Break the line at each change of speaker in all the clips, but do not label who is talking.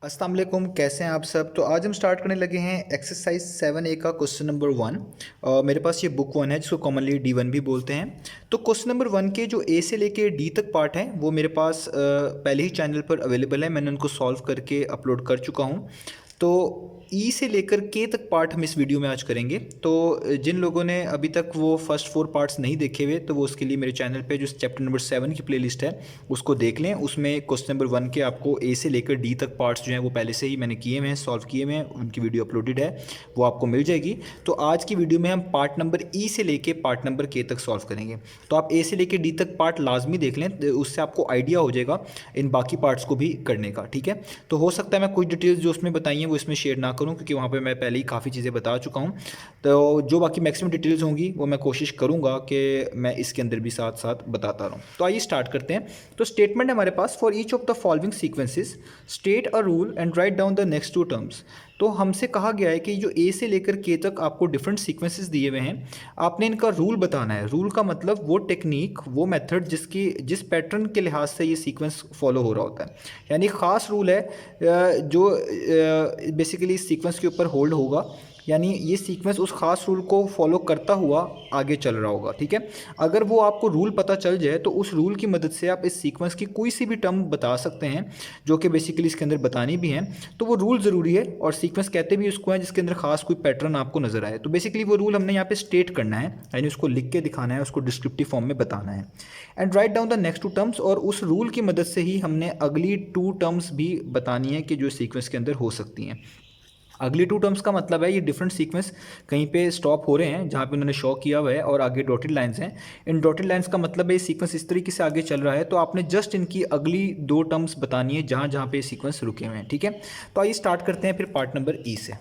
अस्सलाम वालेकुम, कैसे हैं आप सब। तो आज हम स्टार्ट करने लगे हैं एक्सरसाइज 7A का क्वेश्चन नंबर 1। और मेरे पास ये बुक 1 है जिसको कॉमनली D1 भी बोलते हैं। तो क्वेश्चन नंबर 1 के जो ए से लेके डी तक पार्ट हैं वो मेरे पास पहले ही चैनल पर अवेलेबल है। मैंने उनको सॉल्व करके अपलोड कर चुका हूँ। तो ई से लेकर के तक पार्ट हम इस वीडियो में आज करेंगे। तो जिन लोगों ने अभी तक वो फर्स्ट 4 पार्ट्स नहीं देखे हुए तो वो उसके लिए मेरे चैनल पे जो चैप्टर नंबर 7 की प्लेलिस्ट है उसको देख लें। उसमें क्वेश्चन नंबर 1 के आपको ए से लेकर डी तक पार्ट्स जो हैं वो पहले से ही मैंने किए हुए हैं, सॉल्व किए हुए हैं, उनकी वीडियो अपलोडेड है, वो आपको मिल जाएगी। तो आज की वीडियो में हम पार्ट नंबर ई से लेके पार्ट नंबर के तक सॉल्व करेंगे। तो आप ए से लेके डी तक पार्ट लाजमी देख लें, उससे आपको आइडिया हो जाएगा इन बाकी पार्ट्स को भी करने का। ठीक है, तो हो सकता है मैं कुछ डिटेल्स जो उसमें बताई हैं वो इसमें शेयर ना करूं क्योंकि वहाँ पे मैं पहले ही काफ़ी चीज़ें बता चुका हूं। तो जो बाकी मैक्सिमम डिटेल्स होंगी वो मैं कोशिश करूंगा कि मैं इसके अंदर भी साथ साथ बताता रहूं। तो आइए स्टार्ट करते हैं। तो स्टेटमेंट है हमारे पास, for each of the following sequences state a rule and write down the next two terms. तो हमसे कहा गया है कि जो ए से लेकर के तक आपको डिफरेंट सीक्वेंसेस दिए हुए हैं, आपने इनका रूल बताना है। रूल का मतलब वो टेक्निक, वो मेथड जिस पैटर्न के लिहाज से ये सीक्वेंस फॉलो हो रहा होता है। यानी ख़ास रूल है जो बेसिकली इस सीक्वेंस के ऊपर होल्ड होगा, यानी ये सीक्वेंस उस ख़ास रूल को फॉलो करता हुआ आगे चल रहा होगा। ठीक है, अगर वो आपको रूल पता चल जाए तो उस रूल की मदद से आप इस सीक्वेंस की कोई सी भी टर्म बता सकते हैं जो कि बेसिकली इसके अंदर बतानी भी हैं। तो वो रूल ज़रूरी है और सीक्वेंस कहते भी उसको हैं जिसके अंदर खास कोई पैटर्न आपको नजर आए। तो बेसिकली वो रूल हमने यहाँ पे स्टेट करना है, यानी उसको लिख के दिखाना है, उसको डिस्क्रिप्टिव फॉर्म में बताना है। And write down the next two terms, और उस रूल की मदद से ही हमने अगली 2 टर्म्स भी बतानी है कि जो सीक्वेंस के अंदर हो सकती हैं। अगली 2 टर्म्स का मतलब है ये डिफरेंट सीक्वेंस कहीं पे स्टॉप हो रहे हैं जहाँ पे उन्होंने शो किया हुआ है और आगे डॉटेड लाइंस हैं। इन डॉटेड लाइंस का मतलब है ये सीक्वेंस इस तरीके से आगे चल रहा है, तो आपने जस्ट इनकी अगली 2 टर्म्स बतानी है जहाँ जहाँ पे सीक्वेंस रुके हुए हैं। ठीक है, तो आइए स्टार्ट करते हैं फिर पार्ट नंबर ई से।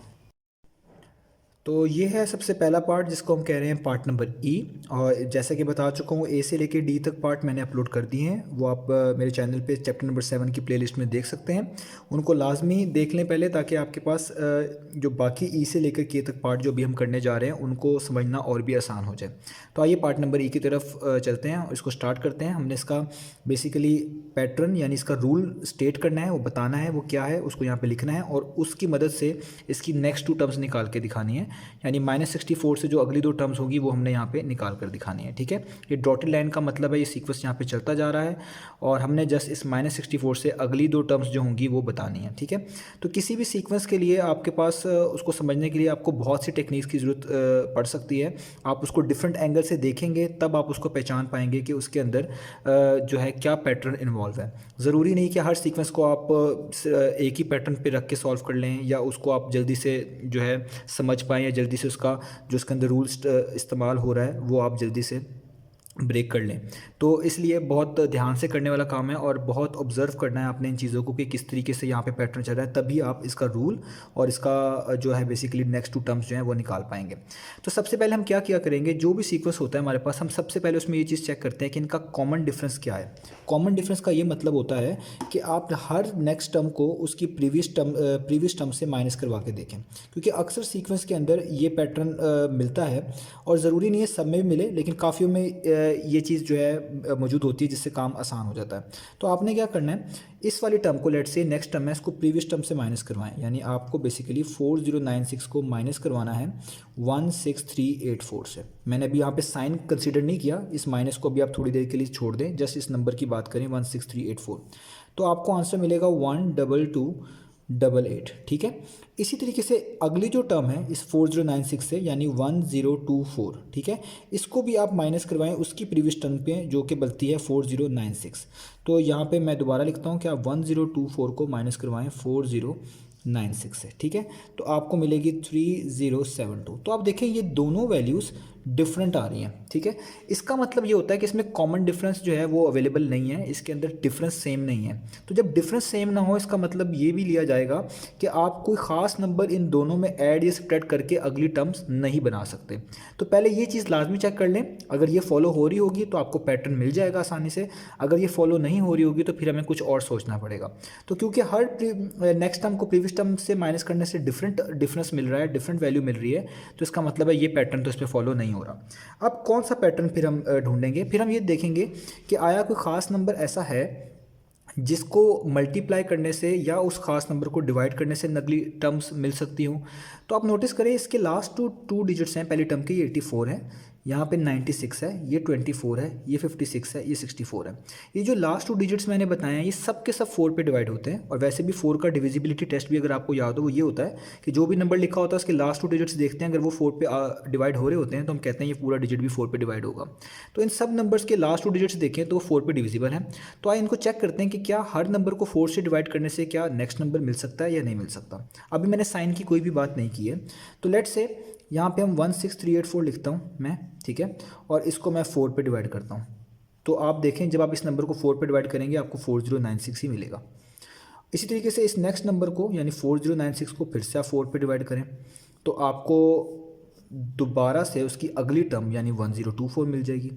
तो ये है सबसे पहला पार्ट जिसको हम कह रहे हैं पार्ट नंबर ई। और जैसा कि बता चुका हूँ ए से लेके डी तक पार्ट मैंने अपलोड कर दिए हैं, वो आप मेरे चैनल पे चैप्टर नंबर 7 की प्लेलिस्ट में देख सकते हैं। उनको लाजमी देख लें पहले, ताकि आपके पास जो बाकी ई से लेकर के तक पार्ट जो भी हम करने जा रहे हैं उनको समझना और भी आसान हो जाए। तो आइए पार्ट नंबर ई की तरफ चलते हैं, इसको स्टार्ट करते हैं। हमने इसका बेसिकली पैटर्न यानी इसका रूल स्टेट करना है, वो बताना है वो क्या है, उसको यहाँ पे लिखना है और उसकी मदद से इसकी नेक्स्ट 2 टर्म्स निकाल के दिखानी है। यानी -64 से जो अगली 2 टर्म्स होगी वो हमने यहाँ पे निकाल कर दिखानी है। ठीक है, ये डॉटेड लाइन का मतलब है ये सीक्वेंस यहाँ पे चलता जा रहा है और हमने जस्ट इस -64 से अगली 2 टर्म्स जो होंगी वो बतानी है। ठीक है, तो किसी भी सीक्वेंस के लिए आपके पास उसको समझने के लिए आपको बहुत सी टेक्निक्स की ज़रूरत पड़ सकती है। आप उसको डिफरेंट एंगल से देखेंगे तब आप उसको पहचान पाएंगे कि उसके अंदर जो है क्या पैटर्न इन्वॉल्व है। ज़रूरी नहीं कि हर सीक्वेंस को आप एक ही पैटर्न पे रख के सॉल्व कर लें या उसको आप जल्दी से जो है समझ पाएँ या जल्दी से उसका जो उसके अंदर रूल्स इस्तेमाल हो रहा है वो आप जल्दी से ब्रेक कर लें। तो इसलिए बहुत ध्यान से करने वाला काम है और बहुत ऑब्जर्व करना है आपने इन चीज़ों को कि किस तरीके से यहाँ पे पैटर्न चल रहा है, तभी आप इसका रूल और इसका जो है बेसिकली नेक्स्ट 2 टर्म्स जो हैं वो निकाल पाएंगे। तो सबसे पहले हम क्या किया करेंगे, जो भी सीक्वेंस होता है हमारे पास, हम सबसे पहले उसमें ये चीज़ चेक करते हैं कि इनका कॉमन डिफरेंस क्या है। कॉमन डिफरेंस का ये मतलब होता है कि आप हर नेक्स्ट टर्म को उसकी प्रीवियस टर्म से माइनस करवा के देखें, क्योंकि अक्सर सीक्वेंस के अंदर ये पैटर्न मिलता है और ज़रूरी नहीं है सब में भी मिले, लेकिन काफ़ियों में ये चीज़ जो है मौजूद होती है जिससे काम आसान हो जाता है। तो आपने क्या करना है, इस वाली टर्म को लेट से नेक्स्ट टर्म है इसको प्रीवियस टर्म से माइनस करवाएं। यानी आपको बेसिकली 4096 को माइनस करवाना है 16384 से। मैंने अभी यहाँ पे साइन कंसीडर नहीं किया, इस माइनस को अभी आप थोड़ी देर के लिए छोड़ दें, जस्ट इस नंबर की बात करें 16384। तो आपको आंसर मिलेगा 12288। ठीक है, इसी तरीके से अगली जो टर्म है इस 4096 से यानी 1024, ठीक है, इसको भी आप माइनस करवाएं उसकी प्रीवियस टर्म पे जो कि बनती है 4096। तो यहाँ पे मैं दोबारा लिखता हूँ कि आप 1024 को माइनस करवाएं 4096 से। ठीक है, तो आपको मिलेगी 3072। तो आप देखें ये दोनों वैल्यूज़ डिफरेंट आ रही हैं। ठीक है, इसका मतलब ये होता है कि इसमें कॉमन डिफरेंस जो है वो अवेलेबल नहीं है, इसके अंदर डिफरेंस सेम नहीं है। तो जब डिफरेंस सेम ना हो इसका मतलब ये भी लिया जाएगा कि आप कोई ख़ास नंबर इन दोनों में ऐड या स्प्रेड करके अगली टर्म्स नहीं बना सकते। तो पहले ये चीज़ लाजमी चेक कर लें, अगर ये फॉलो हो रही होगी तो आपको पैटर्न मिल जाएगा आसानी से, अगर ये फॉलो नहीं हो रही होगी तो फिर हमें कुछ और सोचना पड़ेगा। तो क्योंकि हर नेक्स्ट टर्म को प्रीवियस टर्म से माइनस करने से डिफरेंट डिफरेंस मिल रहा है, डिफरेंट वैल्यू मिल रही है, तो इसका मतलब है ये पैटर्न तो इस पर फॉलो नहीं हो रहा। अब कौन सा पैटर्न फिर हम ढूंढेंगे, फिर हम ये देखेंगे कि आया कोई ख़ास नंबर ऐसा है जिसको मल्टीप्लाई करने से या उस खास नंबर को डिवाइड करने से नकली टर्म्स मिल सकती हूँ। तो आप नोटिस करें इसके लास्ट टू डिजिट्स हैं, पहली टर्म के ये 84 है, यहाँ पे 96 है, ये 24 है, ये 56 है, ये 64 है। ये जो लास्ट टू डिजिट्स मैंने बताए हैं ये सब के सब 4 पे डिवाइड होते हैं। और वैसे भी 4 का डिविजिबिलिटी टेस्ट भी अगर आपको याद हो वो ये होता है कि जो भी नंबर लिखा होता है उसके लास्ट टू डिजिट्स देखते हैं, अगर वो 4 पे डिवाइड हो रहे होते हैं तो हम कहते हैं ये पूरा डिजिट भी 4 पे डिवाइड होगा। तो इन सब नंबर्स के लास्ट टू डिजिट्स देखें तो वो 4 पे डिविजिबल है। तो आइए इनको चेक करते हैं कि क्या हर नंबर को 4 से डिवाइड करने से क्या नेक्स्ट नंबर मिल सकता है या नहीं मिल सकता। अभी मैंने साइन की कोई भी बात नहीं की है। तो लेट्स से यहाँ पे हम 16384 लिखता हूँ मैं, ठीक है, और इसको मैं 4 पे डिवाइड करता हूँ। तो आप देखें जब आप इस नंबर को 4 पे डिवाइड करेंगे आपको 4096 ही मिलेगा। इसी तरीके से इस नेक्स्ट नंबर को यानी 4096 को फिर से आप 4 पे डिवाइड करें तो आपको दोबारा से उसकी अगली टर्म यानी 1024 मिल जाएगी।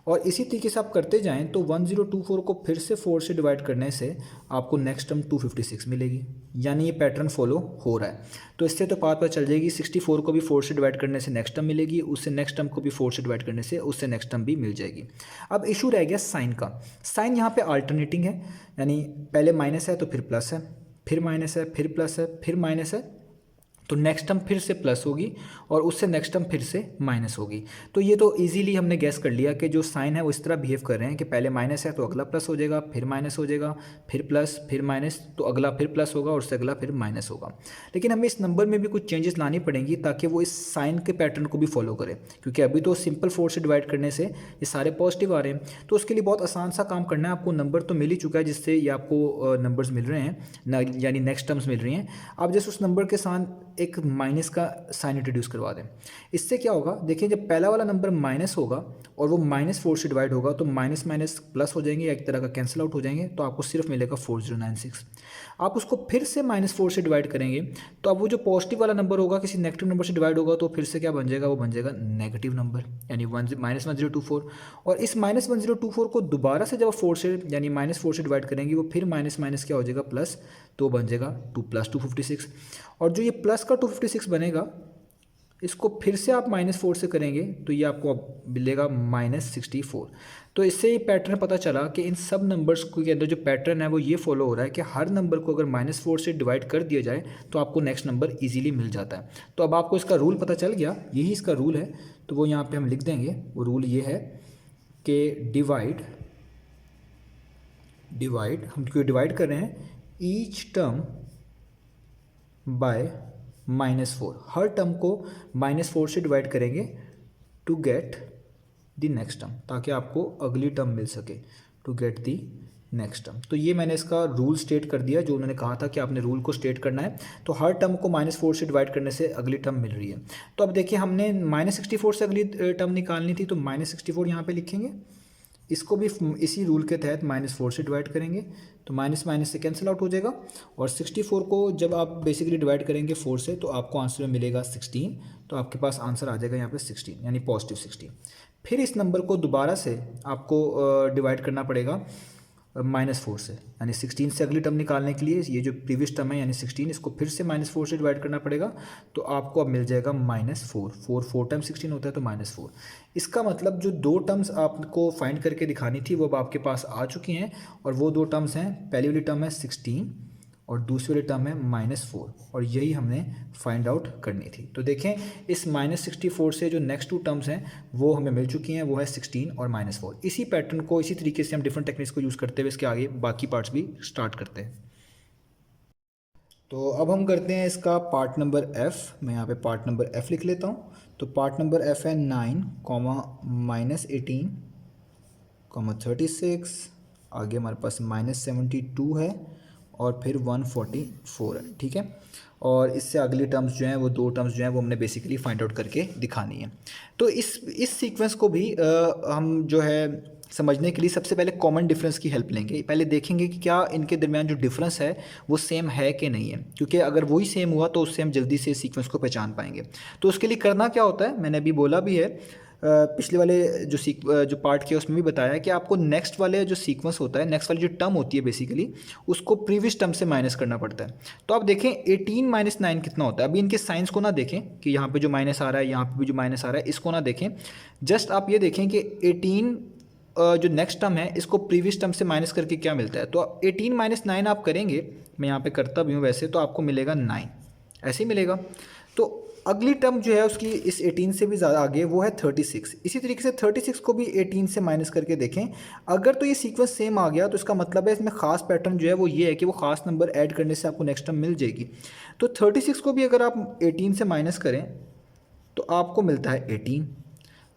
और इसी तरीके से आप करते जाएं तो 1024 को फिर से 4 से डिवाइड करने से आपको नेक्स्ट टर्म 256 मिलेगी। यानी ये पैटर्न फॉलो हो रहा है। तो इससे तो बात पता चल जाएगी 64 को भी 4 से डिवाइड करने से नेक्स्ट टर्म मिलेगी, उससे नेक्स्ट टर्म को भी 4 से डिवाइड करने से उससे नेक्स्ट टर्म भी मिल जाएगी। अब इशू रह गया साइन का। साइन यहाँ पे अल्टरनेटिंग है, यानी पहले माइनस है तो फिर प्लस है, फिर माइनस है, फिर प्लस है, फिर माइनस है, तो नेक्स्ट टर्म फिर से प्लस होगी और उससे नेक्स्ट टर्म फिर से माइनस होगी। तो ये तो इजीली हमने गैस कर लिया कि जो साइन है वो इस तरह बिहेव कर रहे हैं कि पहले माइनस है तो अगला प्लस हो जाएगा, फिर माइनस हो जाएगा, फिर प्लस, फिर माइनस, तो अगला फिर प्लस होगा और उससे अगला फिर माइनस होगा। लेकिन हमें इस नंबर में भी कुछ चेंजेस लानी पड़ेंगी ताकि वो इस साइन के पैटर्न को भी फॉलो करे, क्योंकि अभी तो सिंपल 4 से डिवाइड करने से ये सारे पॉजिटिव आ रहे हैं। तो उसके लिए बहुत आसान सा काम करना है। आपको नंबर तो मिल ही चुका है जिससे ये आपको नंबर्स मिल रहे हैं यानी नेक्स्ट टर्म्स मिल रही हैं। आप जैसे उस नंबर के साथ एक माइनस का साइन इंट्रोड्यूस करवा दें। इससे क्या होगा, देखिए जब पहला वाला नंबर माइनस होगा और वो -4 से डिवाइड होगा तो माइनस माइनस प्लस हो जाएंगे या एक तरह का कैंसिल आउट हो जाएंगे, तो आपको सिर्फ मिलेगा 4096। आप उसको फिर से -4 से डिवाइड करेंगे तो अब वो जो पॉजिटिव वाला नंबर होगा किसी नेगेटिव नंबर से डिवाइड होगा तो फिर से क्या बन जाएगा, वो बन जाएगा नेगेटिव नंबर यानी -1024। और इस -1024 को दोबारा से जब 4 से यानी -4 से डिवाइड करेंगे वो फिर माइनस माइनस क्या हो जाएगा, प्लस, तो बन जाएगा 2 + 256। और जो ये प्लस का 256 बनेगा इसको फिर से आप -4 से करेंगे तो ये आपको अब मिलेगा -64। तो इससे ये पैटर्न पता चला कि इन सब नंबर्स के अंदर जो पैटर्न है वो ये फॉलो हो रहा है कि हर नंबर को अगर -4 से डिवाइड कर दिया जाए तो आपको नेक्स्ट नंबर इजीली मिल जाता है। तो अब आपको इसका रूल पता चल गया, यही इसका रूल है। तो वो यहाँ पे हम लिख देंगे। वो रूल ये है कि डिवाइड हम क्यों डिवाइड कर रहे हैं, ईच टर्म बाय -4। हर टर्म को -4 से डिवाइड करेंगे to get the next term, ताकि आपको अगली टर्म मिल सके, to get the next term. तो ये मैंने इसका रूल स्टेट कर दिया जो उन्होंने कहा था कि आपने रूल को स्टेट करना है। तो हर टर्म को -4 से डिवाइड करने से अगली टर्म मिल रही है। तो अब देखिए हमने -64 से अगली टर्म निकालनी थी तो -64 यहाँ पे लिखेंगे। इसको भी इसी रूल के तहत -4 से डिवाइड करेंगे तो माइनस माइनस से कैंसिल आउट हो जाएगा। और 64 को जब आप बेसिकली डिवाइड करेंगे 4 से तो आपको आंसर में मिलेगा 16। तो आपके पास आंसर आ जाएगा यहाँ पे 16 यानी +16। फिर इस नंबर को दोबारा से आपको डिवाइड करना पड़ेगा -4 से, यानी 16 से अगली टर्म निकालने के लिए ये जो प्रीवियस टर्म है यानी 16 इसको फिर से -4 से डिवाइड करना पड़ेगा। तो आपको अब मिल जाएगा -4। 4 टाइम 16 होता है तो -4। इसका मतलब जो दो टर्म्स आपको फाइंड करके दिखानी थी वो अब आपके पास आ चुकी हैं। और वो दो टर्म्स हैं, पहली वाली टर्म है 16 और दूसरी वाली टर्म है -4, और यही हमने फाइंड आउट करनी थी। तो देखें इस -64 से जो नेक्स्ट 2 टर्म्स हैं वो हमें मिल चुकी हैं, वो है 16 और -4। इसी पैटर्न को इसी तरीके से हम डिफरेंट टेक्निक्स को यूज़ करते हुए इसके आगे बाकी पार्ट्स भी स्टार्ट करते हैं। तो अब हम करते हैं इसका पार्ट नंबर F। मैं यहाँ पे पार्ट नंबर F लिख लेता हूँ। तो पार्ट नंबर F है 9, -18, 36, आगे हमारे पास -72 है और फिर 144 है, ठीक है। और इससे अगली टर्म्स जो हैं वो दो टर्म्स जो हैं वो हमने बेसिकली फाइंड आउट करके दिखानी है। तो इस सीक्वेंस को भी हम जो है समझने के लिए सबसे पहले कॉमन डिफरेंस की हेल्प लेंगे। पहले देखेंगे कि क्या इनके दरमियान जो डिफरेंस है वो सेम है कि नहीं है, क्योंकि अगर वही सेम हुआ तो उससे हम जल्दी से सीक्वेंस को पहचान पाएंगे। तो उसके लिए करना क्या होता है, मैंने अभी बोला भी है, पिछले वाले जो पार्ट किया उसमें भी बताया है कि आपको नेक्स्ट वाले जो सीक्वेंस होता है, नेक्स्ट वाली जो टर्म होती है बेसिकली उसको प्रीवियस टर्म से माइनस करना पड़ता है। तो आप देखें 18 - 9 कितना होता है। अभी इनके साइंस को ना देखें कि यहाँ पे जो माइनस आ रहा है यहाँ पे भी जो माइनस आ रहा है, इसको ना देखें। जस्ट आप ये देखें कि 18 जो नेक्स्ट टर्म है इसको प्रीवियस टर्म से माइनस करके क्या मिलता है, तो 18 माइनस 9 आप करेंगे, मैं यहाँ पे करता भी हूँ वैसे, तो आपको मिलेगा 9, ऐसे ही मिलेगा। तो अगली टर्म जो है उसकी इस 18 से भी ज़्यादा आगे, वो है 36। इसी तरीके से 36 को भी 18 से माइनस करके देखें, अगर तो ये सीक्वेंस सेम आ गया तो इसका मतलब है इसमें ख़ास पैटर्न जो है वो ये है कि वो ख़ास नंबर ऐड करने से आपको नेक्स्ट टर्म मिल जाएगी। तो 36 को भी अगर आप 18 से माइनस करें तो आपको मिलता है 18।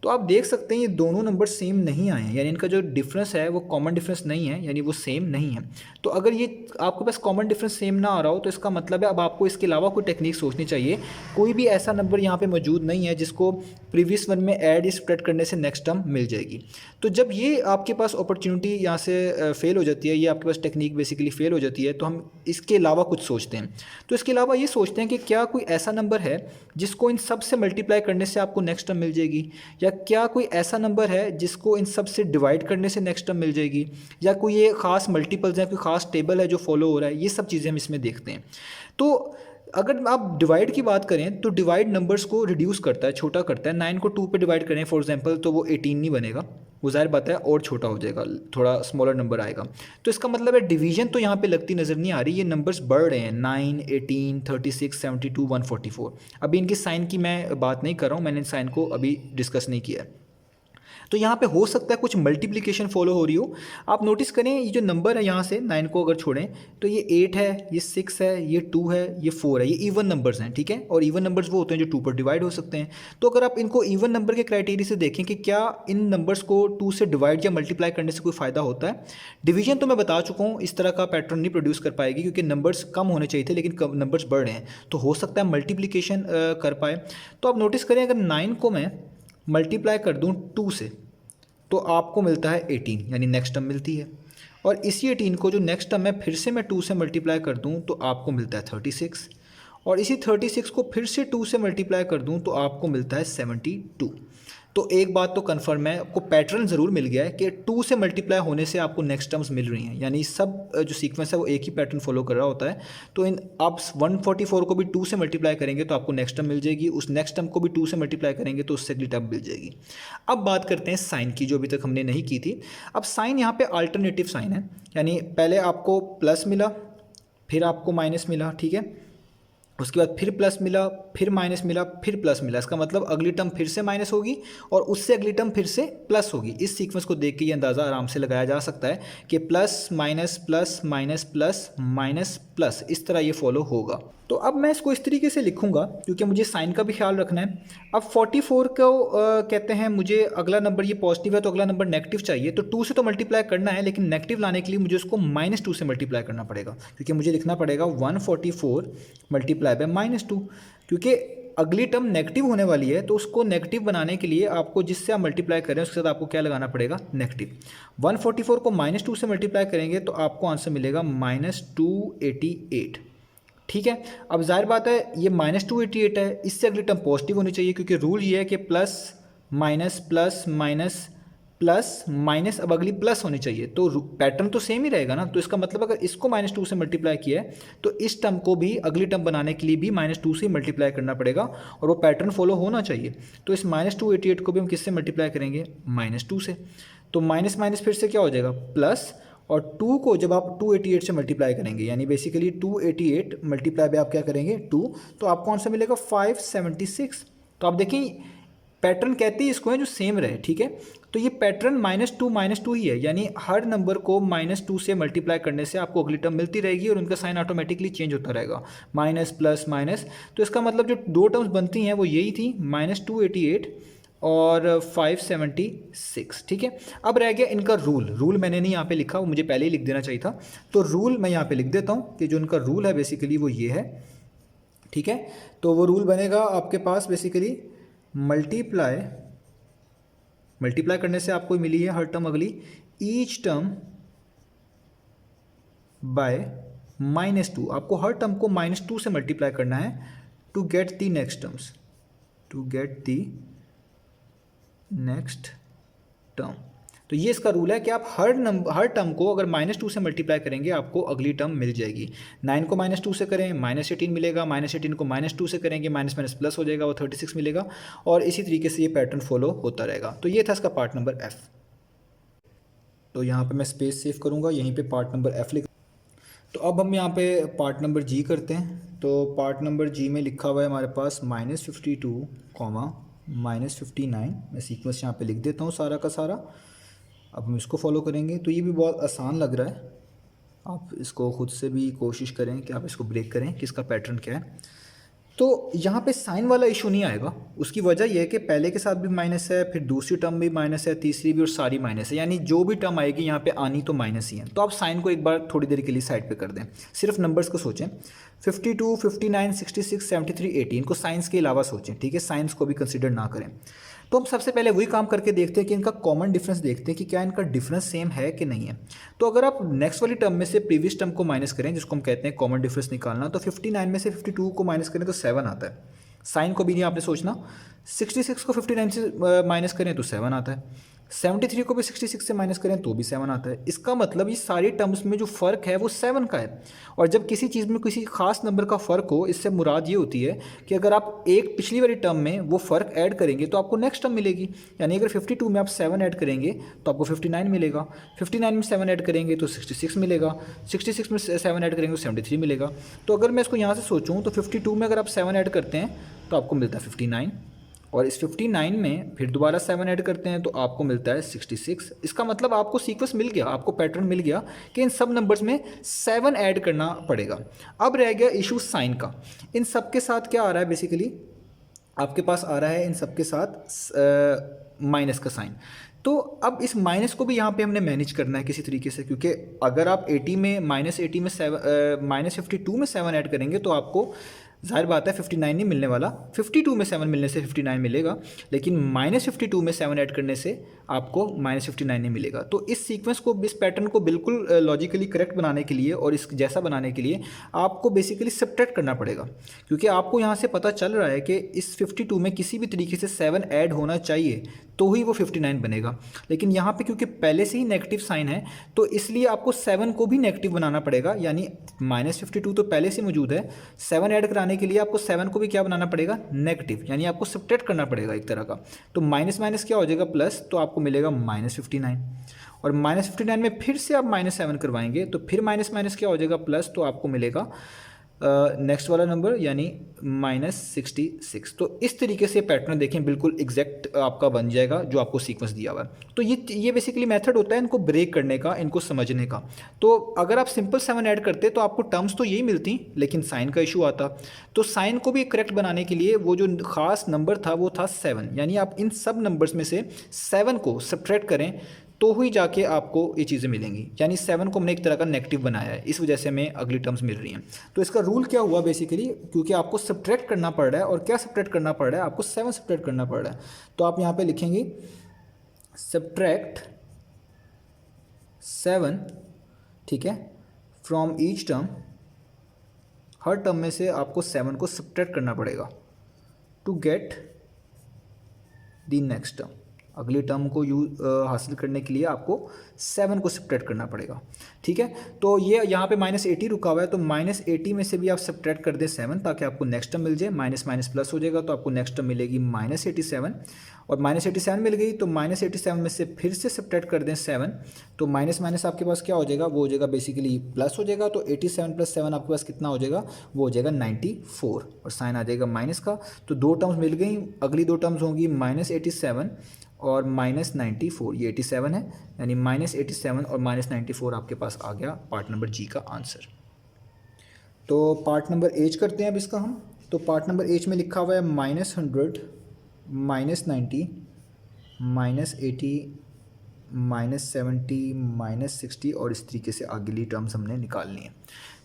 तो आप देख सकते हैं ये दोनों नंबर सेम नहीं आए हैं, यानी इनका जो डिफरेंस है वो कॉमन डिफरेंस नहीं है, यानी वो सेम नहीं है। तो अगर ये आपके पास कॉमन डिफरेंस सेम ना आ रहा हो तो इसका मतलब है अब आपको इसके अलावा कोई टेक्निक सोचनी चाहिए। कोई भी ऐसा नंबर यहाँ पे मौजूद नहीं है जिसको प्रीवियस वन में ऐड स्प्रेड करने से नेक्स्ट टर्म मिल जाएगी। तो जब ये आपके पास अपॉर्चुनिटी यहाँ से फेल हो जाती है, ये आपके पास टेक्निक बेसिकली फेल हो जाती है, तो हम इसके अलावा कुछ सोचते हैं। तो इसके अलावा ये सोचते हैं कि क्या कोई ऐसा नंबर है जिसको इन सब से मल्टीप्लाई करने से आपको नेक्स्ट टर्म मिल जाएगी, या क्या कोई ऐसा नंबर है जिसको इन सब से डिवाइड करने से नेक्स्ट टर्म मिल जाएगी, या कोई ये खास मल्टीपल्स हैं, कोई खास टेबल है जो फॉलो हो रहा है। ये सब चीज़ें हम इसमें देखते हैं। तो अगर आप डिवाइड की बात करें तो डिवाइड नंबर्स को रिड्यूस करता है, छोटा करता है। 9 को 2 पे डिवाइड करें फॉर एग्जांपल तो वो 18 नहीं बनेगा, वो ज़ाहिर बात है और छोटा हो जाएगा, थोड़ा स्मॉलर नंबर आएगा। तो इसका मतलब है डिवीजन तो यहाँ पे लगती नज़र नहीं आ रही, ये नंबर्स बढ़ रहे हैं। 9, 18, 36, 72, 144। अभी इनकी साइन की मैं बात नहीं कर रहा हूँ, मैंने साइन को अभी डिस्कस नहीं किया है। तो यहाँ पे हो सकता है कुछ मल्टीप्लिकेशन फॉलो हो रही हो। आप नोटिस करें ये जो नंबर है यहाँ से 9 को अगर छोड़ें तो ये 8 है, ये 6 है, ये 2 है, ये 4 है, ये इवन नंबर्स हैं, ठीक है। और इवन नंबर्स वो होते हैं जो 2 पर डिवाइड हो सकते हैं। तो अगर आप इनको इवन नंबर के क्राइटेरिया से देखें कि क्या इन नंबर्स को 2 से डिवाइड या मल्टीप्लाई करने से कोई फ़ायदा होता है। डिवीजन तो मैं बता चुका हूँ इस तरह का पैटर्न नहीं प्रोड्यूस कर पाएगी, क्योंकि नंबर्स कम होने चाहिए थे लेकिन नंबर्स बढ़ रहे हैं, तो हो सकता है मल्टीप्लिकेशन कर पाए। तो आप नोटिस करें अगर 9 को मैं मल्टीप्लाई कर दूँ 2 से तो आपको मिलता है 18, यानी नेक्स्ट टर्म मिलती है। और इसी 18 को जो नेक्स्ट टर्म है फिर से मैं 2 से मल्टीप्लाई कर दूं तो आपको मिलता है 36, और इसी 36 को फिर से 2 से मल्टीप्लाई कर दूं तो आपको मिलता है 72। तो एक बात तो कन्फर्म है, आपको पैटर्न ज़रूर मिल गया है कि 2 से मल्टीप्लाई होने से आपको नेक्स्ट टर्म्स मिल रही हैं, यानी सब जो सीक्वेंस है वो एक ही पैटर्न फॉलो कर रहा होता है। तो इन आप 144 को भी 2 से मल्टीप्लाई करेंगे तो आपको नेक्स्ट टर्म मिल जाएगी, उस नेक्स्ट टर्म को भी 2 से मल्टीप्लाई करेंगे तो उससे अगली टर्म मिल जाएगी। अब बात करते हैं साइन की, जो अभी तक हमने नहीं की थी। अब साइन यहाँ पे अल्टरनेटिव साइन है, यानी पहले आपको प्लस मिला, फिर आपको माइनस मिला, ठीक है, उसके बाद फिर प्लस मिला, फिर माइनस मिला, फिर प्लस मिला। इसका मतलब अगली टर्म फिर से माइनस होगी और उससे अगली टर्म फिर से प्लस होगी। इस सीक्वेंस को देख के ये अंदाज़ा आराम से लगाया जा सकता है कि plus minus plus minus plus minus plus, इस तरह ये फॉलो होगा। तो अब मैं इसको इस तरीके से लिखूंगा क्योंकि मुझे साइन का भी ख्याल रखना है। अब 44 को कहते हैं मुझे अगला नंबर ये पॉजिटिव है तो अगला नंबर नेगेटिव चाहिए, तो 2 से तो मल्टीप्लाई करना है लेकिन नेगेटिव लाने के लिए मुझे उसको -2 से मल्टीप्लाई करना पड़ेगा, क्योंकि मुझे लिखना पड़ेगा 144 मल्टीप्लाई बाय -2, क्योंकि अगली टर्म नेगेटिव होने वाली है। तो उसको नेगेटिव बनाने के लिए आपको जिससे आप मल्टीप्लाई करें उसके साथ आपको क्या लगाना पड़ेगा, नेगेटिव। 144 को -2 से मल्टीप्लाई करेंगे तो आपको आंसर मिलेगा -288, ठीक है। अब जाहिर बात है ये -288 है, इससे अगली टर्म पॉजिटिव होनी चाहिए, क्योंकि रूल ये है कि plus minus plus minus plus minus, अब अगली प्लस होनी चाहिए। तो पैटर्न तो सेम ही रहेगा ना। तो इसका मतलब अगर इसको -2 से मल्टीप्लाई किया है तो इस टर्म को भी अगली टर्म बनाने के लिए भी -2 से मल्टीप्लाई करना पड़ेगा और वो पैटर्न फॉलो होना चाहिए। तो इस -288 को भी हम किससे मल्टीप्लाई करेंगे, -2 से। तो माइनस माइनस फिर से क्या हो जाएगा, प्लस, और 2 को जब आप 288 से मल्टीप्लाई करेंगे, यानी बेसिकली 288 मल्टीप्लाई बाय आप क्या करेंगे 2, तो आपको आंसर मिलेगा 576। तो आप देखें पैटर्न कहते हैं इसको है जो सेम रहे, ठीक है। तो ये पैटर्न -2 ही है, यानी हर नंबर को -2 से मल्टीप्लाई करने से आपको अगली टर्म मिलती रहेगी और उनका साइन ऑटोमेटिकली चेंज होता रहेगा, माइनस प्लस माइनस। तो इसका मतलब जो दो टर्म्स बनती हैं वो यही थी, -288 और 576, ठीक है। अब रह गया इनका रूल मैंने नहीं यहाँ पे लिखा, वो मुझे पहले ही लिख देना चाहिए था। तो रूल मैं यहाँ पे लिख देता हूँ कि जो इनका रूल है बेसिकली वो ये है, ठीक है। तो वो रूल बनेगा आपके पास बेसिकली मल्टीप्लाई करने से आपको मिली है हर टर्म अगली, ईच टर्म बाय -2। आपको हर टर्म को -2 से मल्टीप्लाई करना है to get the next term. तो ये इसका रूल है कि आप हर टर्म को अगर -2 से मल्टीप्लाई करेंगे आपको अगली टर्म मिल जाएगी। 9 को -2 से करें -18 मिलेगा, -18 को -2 से करेंगे माइनस माइनस प्लस हो जाएगा, वो 36 मिलेगा, और इसी तरीके से ये पैटर्न फॉलो होता रहेगा। तो ये था इसका पार्ट नंबर F। तो यहाँ पे मैं स्पेस सेव करूँगा, यहीं पे पार्ट नंबर एफ लिख। तो अब हम यहाँ पे पार्ट नंबर जी करते हैं। तो पार्ट नंबर जी में लिखा हुआ है हमारे पास -52 कॉमा -59। मैं सीक्वेंस यहाँ पे लिख देता हूँ सारा का सारा। अब हम इसको फॉलो करेंगे। तो ये भी बहुत आसान लग रहा है, आप इसको खुद से भी कोशिश करें कि आप इसको ब्रेक करें कि इसका पैटर्न क्या है। तो यहाँ पे साइन वाला इशू नहीं आएगा। उसकी वजह यह है कि पहले के साथ भी माइनस है, फिर दूसरी टर्म भी माइनस है, तीसरी भी, और सारी माइनस है, यानी जो भी टर्म आएगी यहाँ पे आनी तो माइनस ही है। तो आप साइन को एक बार थोड़ी देर के लिए साइड पे कर दें, सिर्फ नंबर्स को सोचें। 52, 59, 66, 73, 80 इनको साइंस के अलावा सोचें, ठीक है, साइंस को भी कंसिडर ना करें। तो हम सबसे पहले वही काम करके देखते हैं कि इनका कॉमन डिफरेंस देखते हैं कि क्या इनका डिफरेंस सेम है कि नहीं है। तो अगर आप नेक्स्ट वाली टर्म में से प्रीवियस टर्म को माइनस करें, जिसको हम कहते हैं कॉमन डिफरेंस निकालना, तो 59 में से 52 को माइनस करें तो 7 आता है। साइन को भी नहीं आपने सोचना। 66 को 59 से माइनस करें तो 7 आता है। 73 को भी 66 से माइनस करें तो भी 7 आता है। इसका मतलब ये सारी टर्म्स में जो फ़र्क है वो 7 का है। और जब किसी चीज़ में किसी खास नंबर का फ़र्क हो, इससे मुराद ये होती है कि अगर आप एक पिछली वाली टर्म में वो फ़र्क ऐड करेंगे तो आपको नेक्स्ट टर्म मिलेगी। यानी अगर 52 में आप 7 ऐड करेंगे तो आपको 59 मिलेगा, 59 में 7 ऐड करेंगे तो 66 मिलेगा, 66 में 7 ऐड करेंगे तो 73 मिलेगा। तो अगर मैं इसको यहाँ से सोचूँ तो 52 में अगर आप 7 ऐड करते हैं तो आपको मिलता है 59, और इस 59 में फिर दोबारा 7 ऐड करते हैं तो आपको मिलता है 66। इसका मतलब आपको सीक्वेंस मिल गया, आपको पैटर्न मिल गया कि इन सब नंबर्स में 7 ऐड करना पड़ेगा। अब रह गया इशू साइन का। इन सब के साथ क्या आ रहा है, बेसिकली आपके पास आ रहा है इन सब के साथ माइनस का साइन। तो अब इस माइनस को भी यहाँ पे हमने मैनेज करना है किसी तरीके से, क्योंकि अगर आप 80 में -80 में -52 में 7 ऐड करेंगे तो आपको ज़ाहिर बात है 59 नहीं मिलने वाला। 52 में 7 मिलने से 59 मिलेगा, लेकिन -52 में 7 ऐड करने से आपको -59 नहीं मिलेगा। तो इस सीक्वेंस को, इस पैटर्न को बिल्कुल लॉजिकली करेक्ट बनाने के लिए और इस जैसा बनाने के लिए आपको बेसिकली सब्ट्रैक्ट करना पड़ेगा, क्योंकि आपको यहाँ से पता चल रहा है कि इस 52 में किसी भी तरीके से 7 ऐड होना चाहिए तो ही वो 59 बनेगा। लेकिन यहाँ पे क्योंकि पहले से ही नेगेटिव साइन है तो इसलिए आपको 7 को भी नेगेटिव बनाना पड़ेगा, यानी -52 तो पहले से मौजूद है, 7 ऐड कराने के लिए आपको 7 को भी क्या बनाना पड़ेगा, नेगेटिव, यानी आपको सब्ट्रैक्ट करना पड़ेगा एक तरह का। तो माइनस माइनस क्या हो जाएगा, प्लस, तो आपको मिलेगा -59, और -59 में फिर से आप -7 करवाएंगे तो फिर माइनस माइनस क्या हो जाएगा, प्लस, तो आपको मिलेगा नेक्स्ट वाला नंबर यानी -66। तो इस तरीके से पैटर्न देखें बिल्कुल एग्जैक्ट आपका बन जाएगा जो आपको सीक्वेंस दिया हुआ है। तो ये बेसिकली मेथड होता है इनको ब्रेक करने का, इनको समझने का। तो अगर आप सिंपल 7 ऐड करते तो आपको टर्म्स तो यही मिलती, लेकिन साइन का इशू आता। तो साइन को भी करेक्ट बनाने के लिए वो जो खास नंबर था वो था 7, यानी आप इन सब नंबर्स में से 7 को सब्ट्रैक्ट करें तो ही जाके आपको ये चीज़ें मिलेंगी। यानी 7 को हमने एक तरह का नेगेटिव बनाया है, इस वजह से हमें अगली टर्म्स मिल रही हैं। तो इसका रूल क्या हुआ बेसिकली, क्योंकि आपको सब्ट्रैक्ट करना पड़ रहा है, और क्या सब्ट्रैक्ट करना पड़ रहा है, आपको 7 सब्ट्रैक्ट करना पड़ रहा है। तो आप यहाँ पे लिखेंगे सब्ट्रैक्ट 7, ठीक है, फ्रॉम ईच टर्म, हर टर्म में से आपको 7 को सब्ट्रैक्ट करना पड़ेगा to get the next term. अगली टर्म को हासिल करने के लिए आपको 7 को सब्ट्रैक्ट करना पड़ेगा, ठीक है। तो ये यहाँ पे -80 रुका हुआ है, तो -80 में से भी आप सब्ट्रैक्ट कर दें 7 ताकि आपको नेक्स्ट टर्म मिल जाए। माइनस माइनस प्लस हो जाएगा तो आपको नेक्स्ट टर्म मिलेगी -87, और -87 मिल गई तो -87 में से फिर से सब्ट्रैक्ट कर दें 7, तो माइनस माइनस आपके पास क्या हो जाएगा, वो हो जाएगा बेसिकली प्लस हो जाएगा। तो 87 + 7 आपके पास कितना हो जाएगा, वो हो जाएगा 94, और साइन आ जाएगा माइनस का। तो 2 टर्म्स मिल गई, अगली 2 टर्म्स होंगी -87 और -94। ये 87 है, यानी -87 और -94 आपके पास आ गया पार्ट नंबर जी का आंसर। तो पार्ट नंबर एच करते हैं अब इसका हम। तो पार्ट नंबर एच में लिखा हुआ है -100, -90, -80, -70, -60, और इस तरीके से अगली टर्म्स हमने निकालनी है।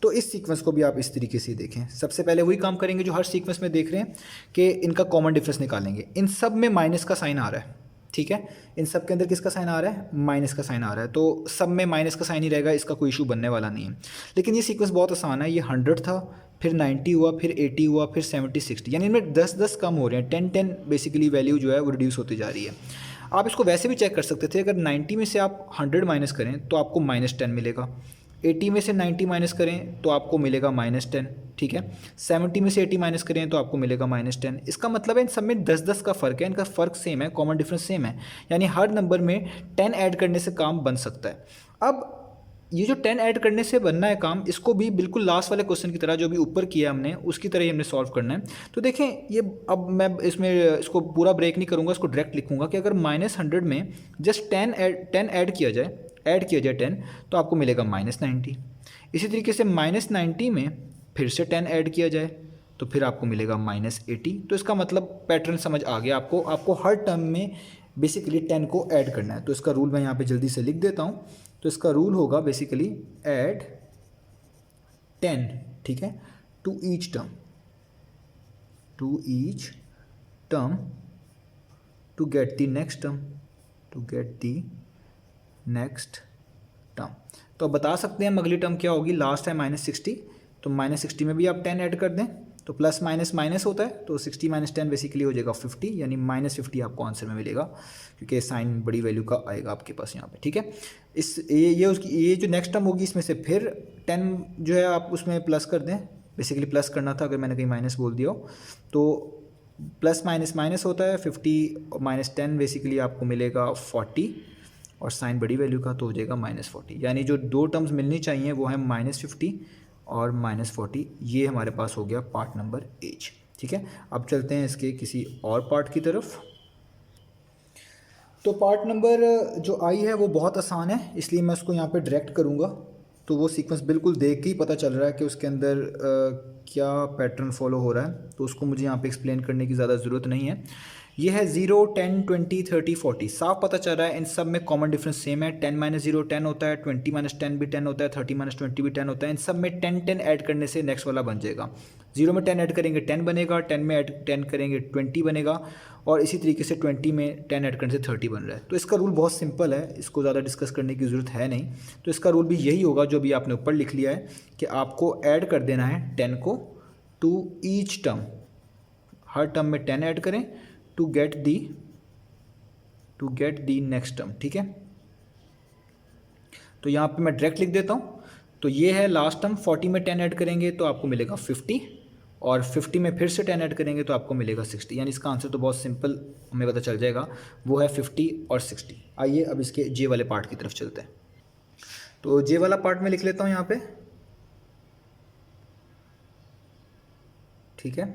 तो इस सीक्वेंस को भी आप इस तरीके से देखें। सबसे पहले वही काम करेंगे जो हर सीक्वेंस में देख रहे हैं कि इनका कॉमन डिफरेंस निकालेंगे। इन सब में माइनस का साइन आ रहा है, ठीक है, इन सब के अंदर किसका साइन आ रहा है, माइनस का साइन आ रहा है। तो सब में माइनस का साइन ही रहेगा, इसका कोई इशू बनने वाला नहीं है। लेकिन ये सीक्वेंस बहुत आसान है। ये 100 था, फिर 90 हुआ, फिर 80 हुआ, फिर 70, 60, यानी इनमें 10-10 कम हो रहे हैं। 10-10 बेसिकली वैल्यू जो है वो रिड्यूस होती जा रही है। आप इसको वैसे भी चेक कर सकते थे, अगर 90 में से आप 100 माइनस करें तो आपको -10 मिलेगा, 80 में से 90 माइनस करें तो आपको मिलेगा -10, ठीक है। 70 में से 80 माइनस करें तो आपको मिलेगा -10। इसका मतलब है इन सब में 10-10 का फ़र्क है, इनका फ़र्क सेम है, कॉमन डिफरेंस सेम है, यानी हर नंबर में 10 ऐड करने से काम बन सकता है। अब ये जो 10 ऐड करने से बनना है काम, इसको भी बिल्कुल लास्ट वाले क्वेश्चन की तरह जो भी ऊपर किया हमने उसकी तरह ही हमने सॉल्व करना है। तो देखें ये, अब मैं इसमें इसको पूरा ब्रेक नहीं करूँगा, इसको डायरेक्ट लिखूँगा कि अगर -100 में जस्ट 10 ऐड किया जाए 10, तो आपको मिलेगा -90। इसी तरीके से -90 में फिर से 10 ऐड किया जाए तो फिर आपको मिलेगा -80। तो इसका मतलब पैटर्न समझ आ गया आपको हर टर्म में बेसिकली 10 को ऐड करना है। तो इसका रूल मैं यहाँ पे जल्दी से लिख देता हूँ। तो इसका रूल होगा बेसिकली ऐड 10, ठीक है, to each term to get the next term. तो अब बता सकते हैं हम अगली टर्म क्या होगी। लास्ट है -60, तो -60 में भी आप 10 ऐड कर दें तो प्लस माइनस माइनस होता है, तो 60 - 10 बेसिकली हो जाएगा 50, यानी -50 आपको आंसर में मिलेगा, क्योंकि साइन बड़ी वैल्यू का आएगा आपके पास यहाँ पे, ठीक है। ये जो नेक्स्ट टर्म होगी इसमें से फिर 10 जो है आप उसमें प्लस कर दें, बेसिकली प्लस करना था, अगर मैंने कहीं माइनस बोल दिया हो तो प्लस माइनस माइनस होता है। 50 - 10 बेसिकली आपको मिलेगा 40, और साइन बड़ी वैल्यू का तो हो जाएगा -40, यानी जो दो टर्म्स मिलनी चाहिए वो है -50 और -40। ये हमारे पास हो गया पार्ट नंबर एच, ठीक है। अब चलते हैं इसके किसी और पार्ट की तरफ। तो पार्ट नंबर जो आई है वो बहुत आसान है, इसलिए मैं उसको यहाँ पे डायरेक्ट करूँगा। तो वो सीक्वेंस बिल्कुल देख के ही पता चल रहा है कि उसके अंदर क्या पैटर्न फॉलो हो रहा है, तो उसको मुझे यहाँ पे एक्सप्लेन करने की ज़्यादा ज़रूरत नहीं है। ये है 0, 10, 20, 30, 40, साफ पता चल रहा है इन सब में कॉमन डिफरेंस सेम है। 10 - 0 10 होता है, 20 - 10 भी 10 होता है, 30 - 20 भी 10 होता है। इन सब में 10 ऐड करने से नेक्स्ट वाला बन जाएगा। 0 में 10 ऐड करेंगे 10 बनेगा, 10 में 10 करेंगे 20 बनेगा, और इसी तरीके से 20 में 10 ऐड करने से 30 बन रहा है। तो इसका रूल बहुत सिंपल है, इसको ज़्यादा डिस्कस करने की ज़रूरत है नहीं। तो इसका रूल भी यही होगा जो भी आपने ऊपर लिख लिया है, कि आपको ऐड कर देना है 10 को टू ईच टर्म, हर टर्म में 10 ऐड करें to get the next term, ठीक है। तो यहाँ पे मैं डायरेक्ट लिख देता हूँ। तो ये है लास्ट टर्म, 40 में 10 ऐड करेंगे तो आपको मिलेगा 50, और 50 में फिर से 10 ऐड करेंगे तो आपको मिलेगा 60, यानी इसका आंसर तो बहुत सिंपल हमें पता चल जाएगा, वो है 50 और 60। आइए अब इसके जे वाले पार्ट की तरफ चलते हैं। तो जे वाला पार्ट में लिख लेता हूँ यहाँ पे, ठीक है।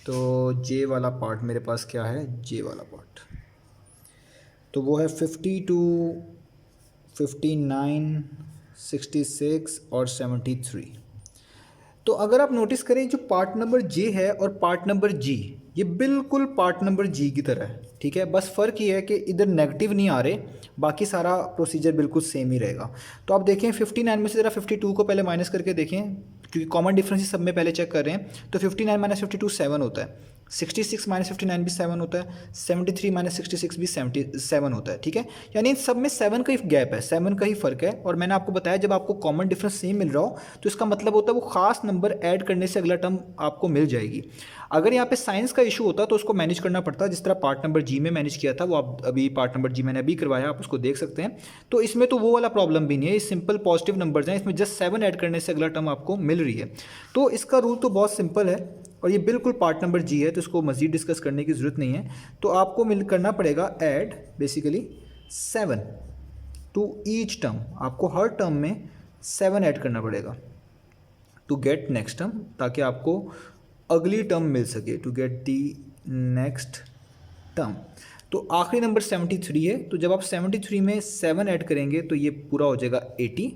तो जे वाला पार्ट मेरे पास क्या है, जे वाला पार्ट तो वो है 52, 59, 66 और 73। तो अगर आप नोटिस करें जो पार्ट नंबर जे है और पार्ट नंबर जी, ये बिल्कुल पार्ट नंबर जी की तरह है, ठीक है। बस फ़र्क ये है कि इधर नेगेटिव नहीं आ रहे, बाकी सारा प्रोसीजर बिल्कुल सेम ही रहेगा। तो आप देखें 59 में से ज़रा 52 को पहले माइनस करके देखें, क्योंकि कॉमन डिफरेंस सब में पहले चेक कर रहे हैं। तो 59 - 52 7 होता है, 66 - 59 भी 7 होता है, 73 - 66 भी 77 होता है, ठीक है। यानी इन सब में 7 का ही गैप है, 7 का ही फ़र्क है। और मैंने आपको बताया जब आपको कॉमन डिफरेंस सेम मिल रहा हो तो इसका मतलब होता है वो ख़ास नंबर ऐड करने से अगला टर्म आपको मिल जाएगी। अगर यहाँ पे साइंस का इशू होता तो उसको मैनेज करना पड़ता, जिस तरह पार्ट नंबर जी में मैनेज किया था, वो आप अभी पार्ट नंबर जी मैंने अभी करवाया, आप उसको देख सकते हैं। तो इसमें तो वो वाला प्रॉब्लम भी नहीं है, ये सिंपल पॉजिटिव नंबर्स हैं, इसमें जस्ट 7 ऐड करने से अगला टर्म आपको मिल रही है। तो इसका रूल तो बहुत सिंपल है, और ये बिल्कुल पार्ट नंबर जी है, तो इसको मज़ीद डिस्कस करने की ज़रूरत नहीं है। तो आपको करना पड़ेगा add basically 7 to each term, आपको हर टर्म में 7 ऐड करना पड़ेगा टू गेट नेक्स्ट टर्म, ताकि आपको अगली टर्म मिल सके, to get the next term. तो आखिरी नंबर 73 है, तो जब आप 73 में 7 ऐड करेंगे तो ये पूरा हो जाएगा 80,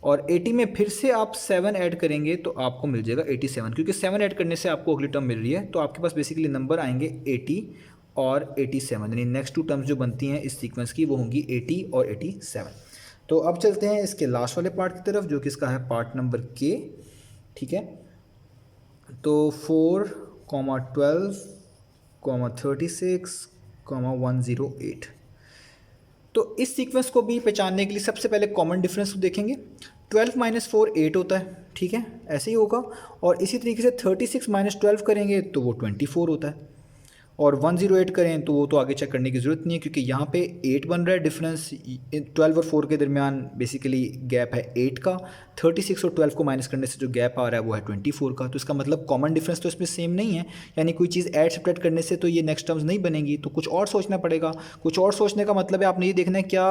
और 80 में फिर से आप 7 ऐड करेंगे तो आपको मिल जाएगा 87, क्योंकि 7 ऐड करने से आपको अगली टर्म मिल रही है। तो आपके पास बेसिकली नंबर आएंगे 80 और 87, यानी नेक्स्ट टू टर्म्स जो बनती हैं इस सीक्वेंस की वो होंगी 80 और 87। तो अब चलते हैं इसके लास्ट वाले पार्ट की तरफ, जो कि इसका है पार्ट नंबर के, ठीक है। तो 4, 12, 36, 108। तो इस सीक्वेंस को भी पहचानने के लिए सबसे पहले कॉमन डिफरेंस देखेंगे। 12 - 4 8 होता है, ठीक है, ऐसे ही होगा। और इसी तरीके से 36 - 12 करेंगे तो वो 24 होता है। और 108 करें तो वो तो आगे चेक करने की ज़रूरत नहीं है, क्योंकि यहाँ पे 8 बन रहा है, डिफरेंस 12 और 4 के दरमियान बेसिकली गैप है 8 का। 36 और 12 को माइनस करने से जो गैप आ रहा है वो है 24 का। तो इसका मतलब कॉमन डिफरेंस तो इसमें सेम नहीं है, यानी कोई चीज़ ऐड सब्ट्रैक्ट करने से तो ये नेक्स्ट टर्म्स नहीं बनेगी, तो कुछ और सोचना पड़ेगा। कुछ और सोचने का मतलब है आपने ये देखना है क्या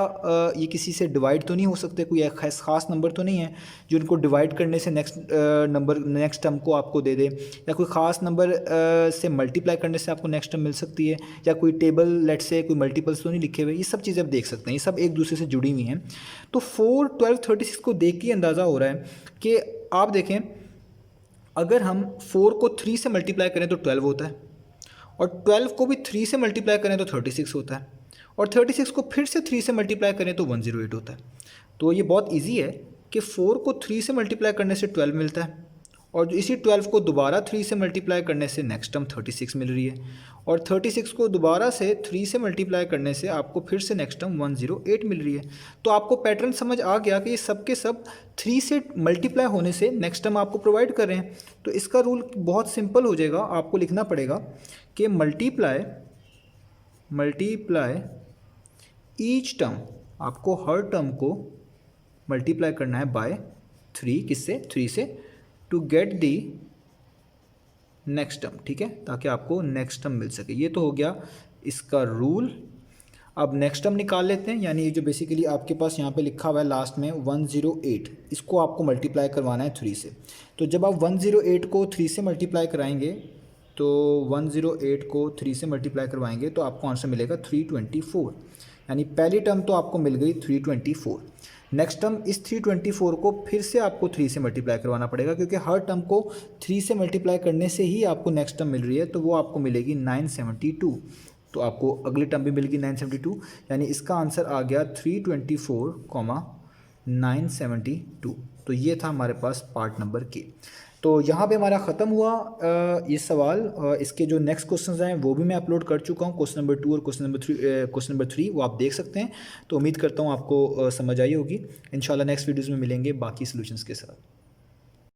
ये किसी से डिवाइड तो नहीं हो सकते, कोई एक खास नंबर तो नहीं है जो इनको डिवाइड करने से नेक्स्ट टर्म को आपको दे दे, या कोई ख़ास नंबर से मल्टीप्लाई करने से आपको नेक्स्ट टर्म मिल सकती है, या कोई टेबल लेट से कोई मल्टीपल्स तो नहीं लिखे हुए। ये सब चीज़ें आप देख सकते हैं, ये सब एक दूसरे से जुड़ी हुई हैं। तो 4, 12, 36 को देख के अंदाज़ा हो रहा है कि आप देखें, अगर हम 4 को 3 से मल्टीप्लाई करें तो 12 होता है, और 12 को भी 3 से मल्टीप्लाई करें तो 36 होता है, और 36 को फिर से 3 से मल्टीप्लाई करें तो 108 होता है। तो ये बहुत ईजी है कि 4 को 3 से मल्टीप्लाई करने से 12 मिलता है, और जो इसी 12 को दोबारा 3 से मल्टीप्लाई करने से नेक्स्ट टर्म 36 मिल रही है, और 36 को दोबारा से 3 से मल्टीप्लाई करने से आपको फिर से नेक्स्ट टर्म 108 मिल रही है। तो आपको पैटर्न समझ आ गया कि ये सब के सब 3 से मल्टीप्लाई होने से नेक्स्ट टर्म आपको प्रोवाइड कर रहे हैं। तो इसका रूल बहुत सिंपल हो जाएगा, आपको लिखना पड़ेगा कि मल्टीप्लाई ईच टर्म, आपको हर टर्म को मल्टीप्लाई करना है बाय 3, किससे, 3 से, to get the next term, ठीक है, ताकि आपको नेक्स्ट टर्म मिल सके। ये तो हो गया इसका रूल। अब नेक्स्ट टर्म निकाल लेते हैं, यानी ये जो बेसिकली आपके पास यहाँ पे लिखा हुआ है लास्ट में 108, इसको आपको मल्टीप्लाई करवाना है 3 से। तो जब आप 108 को 3 से मल्टीप्लाई कराएंगे, तो 108 को 3 से मल्टीप्लाई करवाएंगे तो आपको आंसर मिलेगा 324, यानी पहली टर्म तो आपको मिल गई 324। नेक्स्ट टर्म इस 324 को फिर से आपको 3 से मल्टीप्लाई करवाना पड़ेगा, क्योंकि हर टर्म को 3 से मल्टीप्लाई करने से ही आपको नेक्स्ट टर्म मिल रही है, तो वो आपको मिलेगी 972। तो आपको अगली टर्म भी मिलेगी 972, यानी इसका आंसर आ गया 324,972। तो ये था हमारे पास पार्ट नंबर के। तो यहाँ पे हमारा ख़त्म हुआ ये सवाल। इसके जो नेक्स्ट क्वेश्चंस हैं वो भी मैं अपलोड कर चुका हूँ, क्वेश्चन नंबर 2 और क्वेश्चन नंबर 3 वो आप देख सकते हैं। तो उम्मीद करता हूँ आपको समझ आई होगी। इंशाल्लाह नेक्स्ट वीडियोज़ में मिलेंगे बाकी सॉल्यूशंस के साथ।